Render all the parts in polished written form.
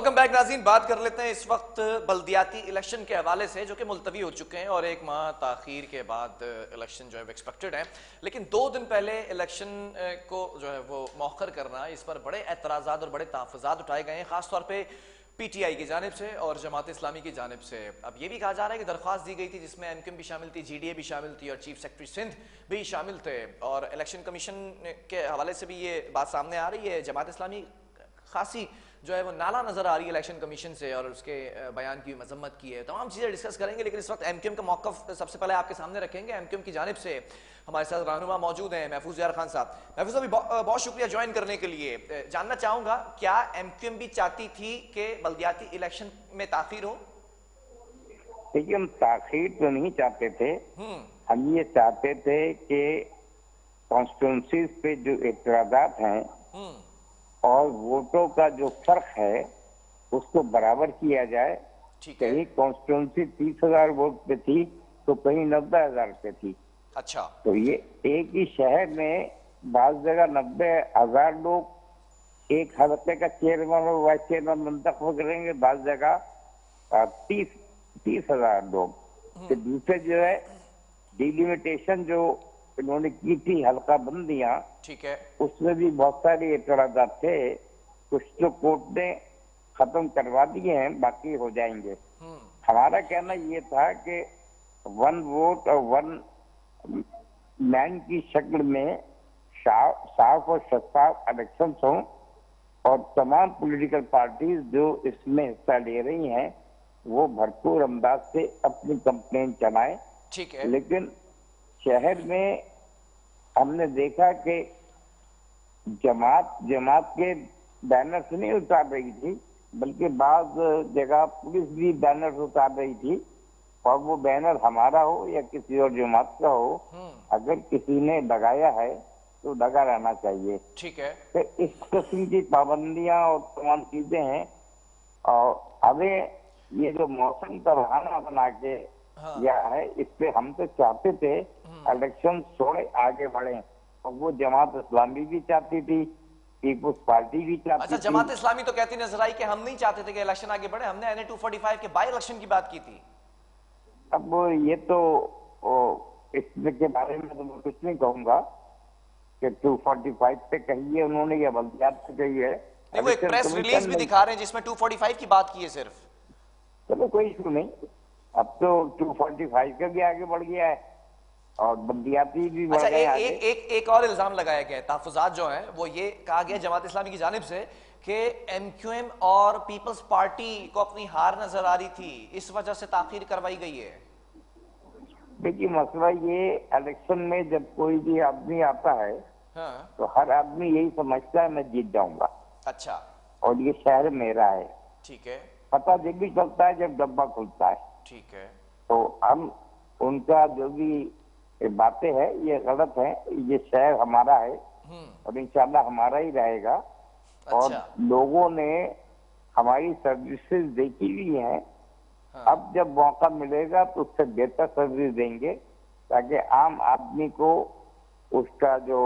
Welcome back नाज़रीन। बात कर लेते हैं इस वक्त बल्दियाती इलेक्शन के हवाले से, जो कि मुलतवी हो चुके हैं और एक माह ताखीर के बाद इलेक्शन जो है वो एक्सपेक्टेड है। लेकिन 2 दिन पहले इलेक्शन को जो है वो मौखर करना, इस पर बड़े एतराज़ात और बड़े तहफ़्फ़ुज़ात उठाए गए हैं, ख़ासतौर पर PTI की जानिब से और जमात इस्लामी की जानिब से। अब ये भी कहा जा रहा है कि दरख्वास्त दी गई थी जिसमें MQM भी शामिल थी, GDA भी शामिल थी और चीफ सेक्रेटरी सिंध भी शामिल थे, और इलेक्शन कमीशन के हवाले से भी ये बात सामने आ रही है। जमात इस्लामी खासी जो है वो नाला नजर आ रही है इलेक्शन कमीशन से और उसके बयान की मजम्मत की है। तमाम चीज़ें डिस्कस करेंगे, लेकिन इस वक्त MQM का मौक़िफ़ सबसे पहले आपके सामने रखेंगे। MQM की जानिब से हमारे साथ रहनुमा मौजूद हैं, महफूज यार खान साहब। महफूज साहब, बहुत शुक्रिया ज्वाइन करने के लिए। जानना चाहूँगा, क्या MQM भी चाहती थी कि बल्दियाती इलेक्शन में ताख़ीर हो? देखिए, हम ताख़ीर तो नहीं चाहते थे। हम ये चाहते थे कि कॉन्स्टिट्यूंसीज पे जो एतराज़ात हैं और वोटों का जो फर्क है उसको बराबर किया जाए। कहीं कॉन्स्टिट्यूंसी 30,000 वोट पे थी तो कहीं 90,000 पे थी। अच्छा, तो ये एक ही शहर में बाज जगह 90,000 लोग एक हल्के का चेयरमैन और वाइस चेयरमैन मुंतखब करेंगे, बाज जगह 30,000 लोग। तो दूसरे जो है डिलिमिटेशन जो इन्होंने की थी, हल्का बंदियां, ठीक है, उसमें भी बहुत सारे एतराज़ात थे। कुछ तो कोर्ट ने खत्म करवा दिए हैं, बाकी हो जाएंगे। हमारा कहना ये था कि 1 वोट और 1 मैन की शक्ल में साफ और शफाफ इलेक्शन हों और तमाम पॉलिटिकल पार्टीज जो इसमें हिस्सा ले रही हैं वो भरपूर अंदाज से अपनी कंप्लेन चलाएं। ठीक है। लेकिन शहर में हमने देखा कि जमात के बैनर्स नहीं उतार रही थी, बल्कि बाज जगह पुलिस भी बैनर्स उतार रही थी। और वो बैनर हमारा हो या किसी और जमात का हो, अगर किसी ने लगाया है तो लगा रहना चाहिए। ठीक है। तो इस किस्म की पाबंदियां और तमाम चीजें हैं। और हमें ये जो मौसम का बहाना बना के या है, इससे हम तो चाहते थे इलेक्शन थोड़े आगे बढ़े, और वो जमात इस्लामी भी चाहती थी, पीपुल्स पार्टी भी चाहती थी। अच्छा, जमात इस्लामी तो कहती नजर आई कि हम नहीं चाहते थे कि इलेक्शन आगे बढ़े, हमने NA 245 के बाई इलेक्शन की बात की थी। अब ये तो इसके बारे में तो मैं कुछ नहीं कहूंगा कि 245 पे कही है उन्होंने या बल्दियात पे कही है। नहीं, वो एक प्रेस रिलीज भी दिखा रहे हैं जिसमें 245 की बात की है सिर्फ। चलो, कोई इशू नहीं। अब तो 245 का भी आगे बढ़ गया है और बल्दियाती भी बढ़ गए आगे। एक और इल्जाम लगाया गया है, तहफुजात जो है वो ये कहा गया जमात इस्लामी की जानिब से कि MQM और पीपल्स पार्टी को अपनी हार नजर आ रही थी, इस वजह से ताखीर करवाई गई है। देखिए, मसला ये, इलेक्शन में जब कोई भी आदमी आता है तो हर आदमी यही समझता है मैं जीत जाऊंगा। अच्छा, और ये शहर मेरा है। ठीक है। पता जब भी चलता है जब डब्बा खुलता है। ठीक है। तो हम उनका जो भी बातें हैं ये गलत है। ये शहर हमारा है और इंशाल्लाह हमारा ही रहेगा। अच्छा। और लोगों ने हमारी सर्विसेज देखी हुई हैं। अब जब मौका मिलेगा तो उससे बेहतर सर्विस देंगे, ताकि आम आदमी को उसका जो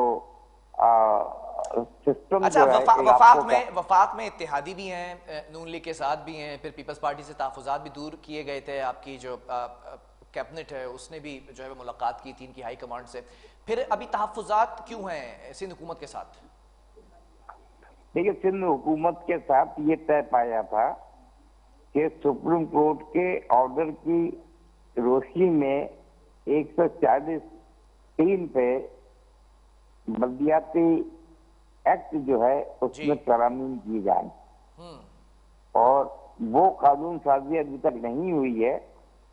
सिस्टम अच्छा, जो है। वफाक में इत्तेहादी भी हैं, नून लीग के साथ भी हैं, फिर पीपल्स पार्टी से तहफुजात भी दूर किए गए थे। आपकी जो कैबिनेट है उसने भी जो है वो मुलाकात की थी इनकी हाई कमांड से। फिर अभी तहफुजात क्यों हैं सिंध हुकूमत के साथ? देखिए, सिंध हुकूमत के साथ ये तय पाया था कि सुप्रीम कोर्ट के ऑर्डर की रोशनी में 140(3) पे बल्दियाती एक्ट जो है उसमें तरमीम की जाए। और वो कानून साजी अभी तक नहीं हुई है।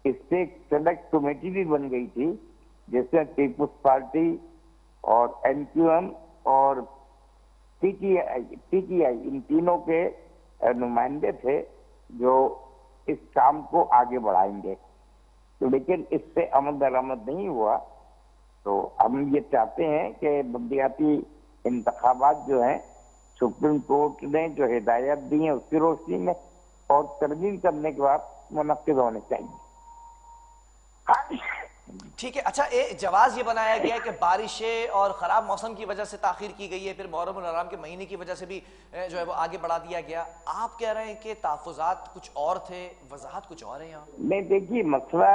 इससे एक सेलेक्ट कमेटी भी बन गई थी जिसमें पीपुल्स पार्टी और MQM और PTI इन तीनों के नुमाइंदे थे जो इस काम को आगे बढ़ाएंगे। तो लेकिन इस पे अमल दरामद नहीं हुआ। तो हम ये चाहते हैं कि बल्दियाती इंतखाबात जो हैं सुप्रीम कोर्ट ने जो हिदायत दी है उसकी रोशनी में और तरमीम करने के बाद मुनक्किद होने चाहिए। ठीक है। अच्छा, जवाब ये बनाया गया है कि बारिशें और ख़राब मौसम की वजह से ताख़ीर की गई है, फिर मुहर्रम और हराम के महीने की वजह से भी जो है वो आगे बढ़ा दिया गया। आप कह रहे हैं कि तहफ़्फ़ुज़ात कुछ और थे, वजाहत कुछ और है यहाँ? नहीं, देखिए मसला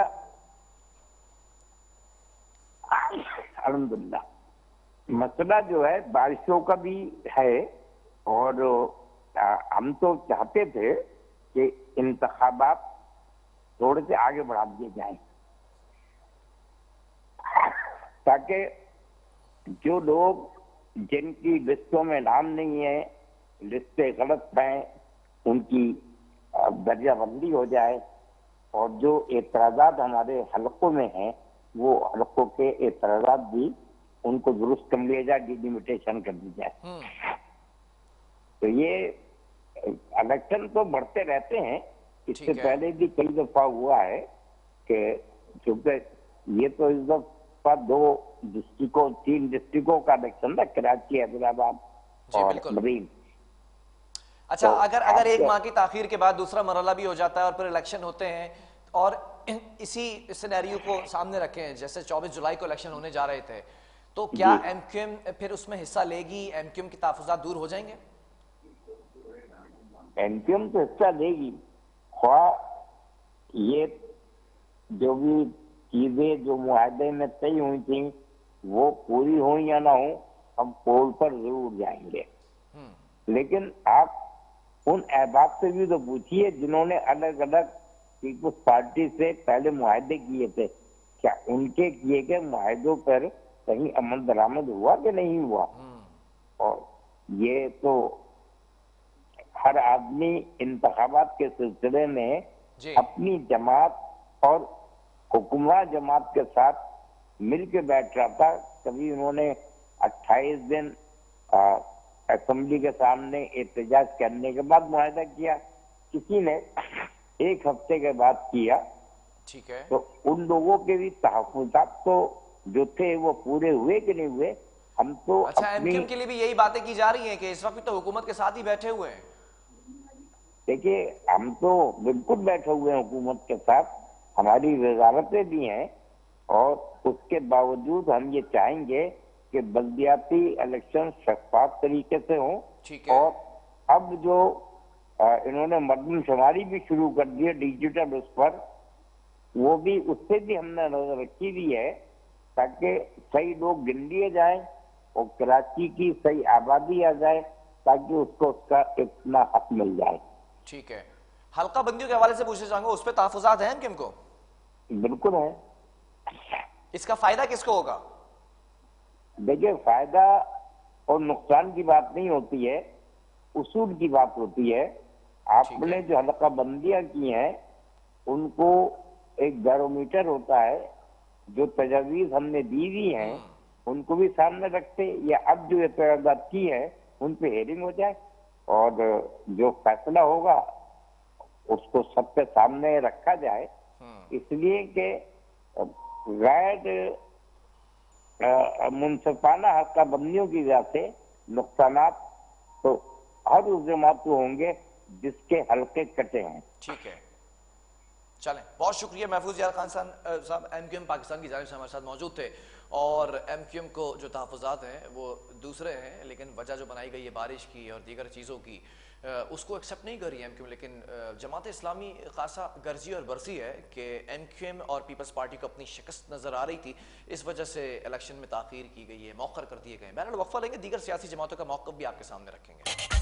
अल्हम्दुलिल्लाह मसला जो है बारिशों का भी है, और हम तो चाहते थे कि इंतखाबात थोड़े से आगे बढ़ा दिए जाएं, ताकि जो लोग जिनकी लिस्टों में नाम नहीं है, लिस्टें गलत हैं, उनकी दर्जाबंदी हो जाए, और जो एतराज़ात हमारे हलकों में हैं वो हलकों के एतराज़ात भी उनको दुरुस्त कर लिया जाए, डिलिमिटेशन कर दी जाए। तो ये इलेक्शन तो बढ़ते रहते हैं, इससे पहले भी कई दफा हुआ है कि चूंकि ये तो इस दफा 3 डिस्ट्रिक्टों का इलेक्शन था, कराची, हैदराबाद और मरीन। अच्छा, तो अगर एक माह की ताखीर के बाद दूसरा मरहला भी हो जाता है और फिर इलेक्शन होते हैं, और इसी सिनेरियो को सामने रखें, जैसे 24 जुलाई को इलेक्शन होने जा रहे थे, तो क्या एमक्यूएम फिर उसमें हिस्सा लेगी? एमक्यूएम के तहफ़्फ़ुज़ात दूर हो जाएंगे? एमक्यूएम तो हिस्सा लेगी, ख्वाह ये जो भी चीजें जो मुआहदे में तय हुई थी वो पूरी हो या ना हो, हम पोल पर जरूर जाएंगे। लेकिन आप उन अहबाब से भी तो पूछिए जिन्होंने अलग अलग पीपुल्स पार्टी से पहले मुआहदे किए थे, क्या उनके किए गए मुआहदों पर कहीं अमल दरामद हुआ कि नहीं हुआ? और ये तो हर आदमी इंतखाबात के सिलसिले में अपनी जमात और हुक्मरान जमात के साथ मिल के बैठ रहा था। कभी उन्होंने 28 दिन असेंबली के सामने एहतजाज करने के बाद मुआहदा किया, किसी ने 1 हफ्ते के बाद किया। ठीक है, तो उन लोगों के भी तहफ़्फ़ुज़ात तो जो थे वो पूरे हुए कि नहीं हुए? हम तो अच्छा, एमक्यूएम के लिए भी यही बातें की जा रही हैं कि इस वक्त तो हुकूमत के साथ ही बैठे हुए हैं। देखिए, हम तो बिल्कुल बैठे हुए हैं हुकूमत के साथ, हमारी वजारतें भी हैं, और उसके बावजूद हम ये चाहेंगे कि बल्दियाती इलेक्शन शफाफ तरीके से हो। और अब जो इन्होंने मर्दमशुमारी भी शुरू कर दी है डिजिटल, उस पर वो भी, उससे भी हमने नजर रखी हुई है, ताकि सही लोग गिन लिए जाए और कराची की सही आबादी आ जाए, ताकि उसको उसका इतना हक मिल जाए। ठीक है, हल्का बंदियों के हवाले से पूछना चाहूंगा, उस पर तहफ़्फ़ुज़ात हैं किनको? बिल्कुल है। इसका फायदा किसको होगा? देखिए, फायदा और नुकसान की बात नहीं होती है, उसूल की बात होती है। आपने जो हल्का बंदियां की हैं उनको एक बैरोमीटर होता है, जो तजावीज हमने दी हुई हैं उनको भी सामने रखते, या अब जो एतराज़ात की है उन पे हेयरिंग हो जाए, और जो फैसला होगा उसको सबके सामने रखा जाए। इसलिए कि गैर मुनसिफाना हल्का बंदियों की वजह से नुकसानात तो हर उस जमात को होंगे जिसके हल्के कटे हैं। ठीक है, चलें, बहुत शुक्रिया। महफूज यार खान साहब एमक्यूएम पाकिस्तान की जानिब से हमारे साथ मौजूद थे, और एमक्यूएम को जो तहफ़्फ़ुज़ात हैं वो दूसरे हैं, लेकिन वजह जो बनाई गई है बारिश की और दीगर चीज़ों की, उसको एक्सेप्ट नहीं कर रही है एमक्यूएम। लेकिन जमात इस्लामी खासा गर्जी और बरसी है कि एमक्यूएम और पीपल्स पार्टी को अपनी शिकस्त नज़र आ रही थी, इस वजह से इलेक्शन में ताख़ीर की गई है, मौखर कर दिए गए। बहरहाल वक्फा लेंगे, दीगर सियासी जमातों का मौक़िफ़ भी आपके सामने रखेंगे।